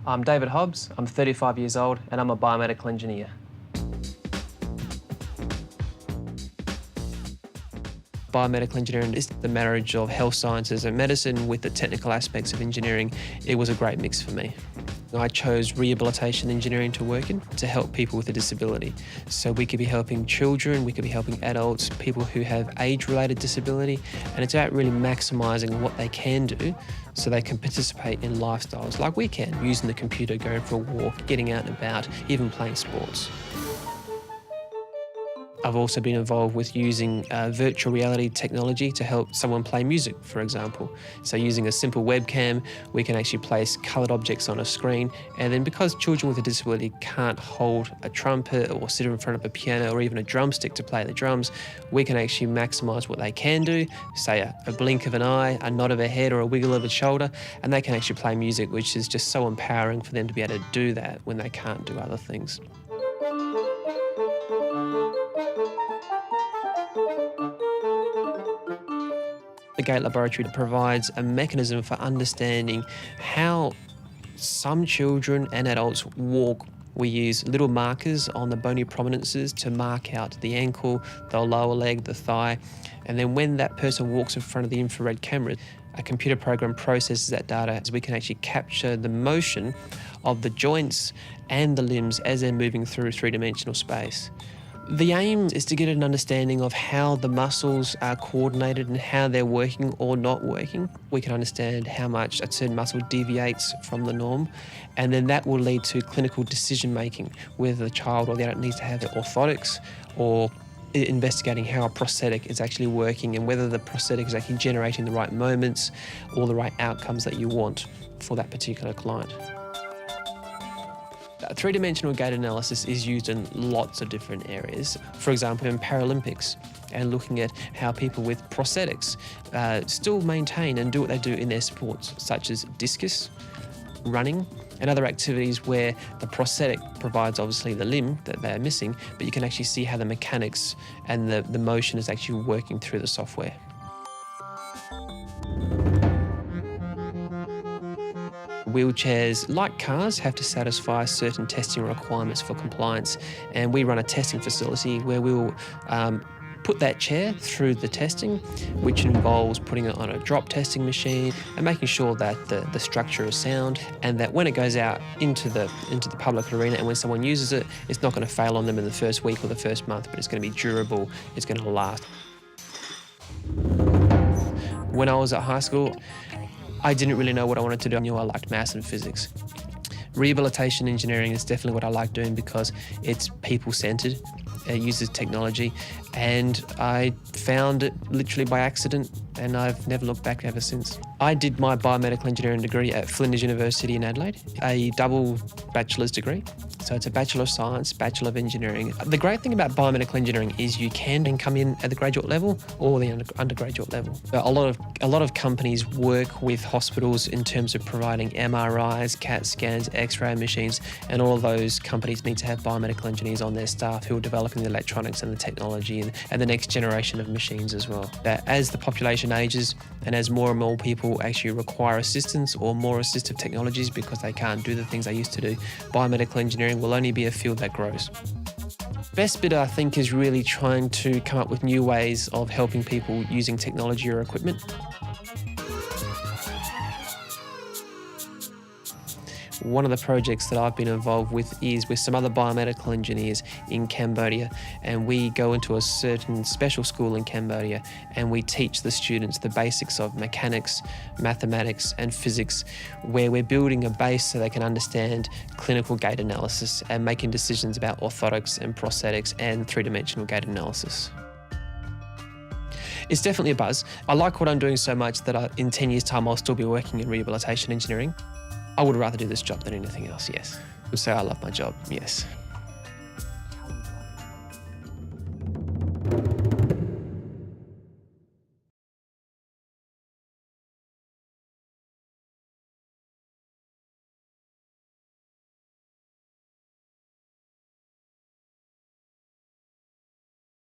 I'm David Hobbs, I'm 35 years old and I'm a biomedical engineer. Biomedical engineering is the marriage of health sciences and medicine with the technical aspects of engineering. It was a great mix for me. I chose rehabilitation engineering to work in to help people with a disability. So we could be helping children, we could be helping adults, people who have age-related disability, and it's about really maximising what they can do so they can participate in lifestyles like we can, using the computer, going for a walk, getting out and about, even playing sports. I've also been involved with using virtual reality technology to help someone play music, for example. So using a simple webcam, we can actually place coloured objects on a screen, and then because children with a disability can't hold a trumpet or sit in front of a piano or even a drumstick to play the drums, we can actually maximise what they can do, say a blink of an eye, a nod of a head or a wiggle of a shoulder, and they can actually play music, which is just so empowering for them to be able to do that when they can't do other things. The GATE laboratory provides a mechanism for understanding how some children and adults walk. We use little markers on the bony prominences to mark out the ankle, the lower leg, the thigh, and then when that person walks in front of the infrared camera, a computer program processes that data so we can actually capture the motion of the joints and the limbs as they're moving through three-dimensional space. The aim is to get an understanding of how the muscles are coordinated and how they're working or not working. We can understand how much a certain muscle deviates from the norm, and then that will lead to clinical decision making, whether the child or the adult needs to have orthotics or investigating how a prosthetic is actually working and whether the prosthetic is actually generating the right moments or the right outcomes that you want for that particular client. Three-dimensional gait analysis is used in lots of different areas. For example, in Paralympics, and looking at how people with prosthetics still maintain and do what they do in their sports, such as discus, running, and other activities where the prosthetic provides obviously the limb that they're missing, but you can actually see how the mechanics and the motion is actually working through the software. Wheelchairs, like cars, have to satisfy certain testing requirements for compliance, and we run a testing facility where we'll put that chair through the testing, which involves putting it on a drop testing machine and making sure that the structure is sound, and that when it goes out into the public arena and when someone uses it, it's not going to fail on them in the first week or the first month, but it's going to be durable, it's going to last. When I was at high school, I didn't really know what I wanted to do. I knew I liked maths and physics. Rehabilitation engineering is definitely what I like doing because it's people-centered, it uses technology, and I found it literally by accident, and I've never looked back ever since. I did my biomedical engineering degree at Flinders University in Adelaide, a double bachelor's degree. So it's a Bachelor of Science, Bachelor of Engineering. The great thing about biomedical engineering is you can come in at the graduate level or the undergraduate level. A lot of companies work with hospitals in terms of providing MRIs, CAT scans, X-ray machines, and all of those companies need to have biomedical engineers on their staff who are developing the electronics and the technology and the next generation of machines as well. As the population ages and as more and more people actually require assistance or more assistive technologies because they can't do the things they used to do, biomedical engineering will only be a field that grows. Best bit, I think, is really trying to come up with new ways of helping people using technology or equipment. One of the projects that I've been involved with is with some other biomedical engineers in Cambodia, and we go into a certain special school in Cambodia and we teach the students the basics of mechanics, mathematics and physics, where we're building a base so they can understand clinical gait analysis and making decisions about orthotics and prosthetics and three-dimensional gait analysis. It's definitely a buzz. I like what I'm doing so much that in 10 years' time I'll still be working in rehabilitation engineering. I would rather do this job than anything else, yes. I would say I love my job, yes.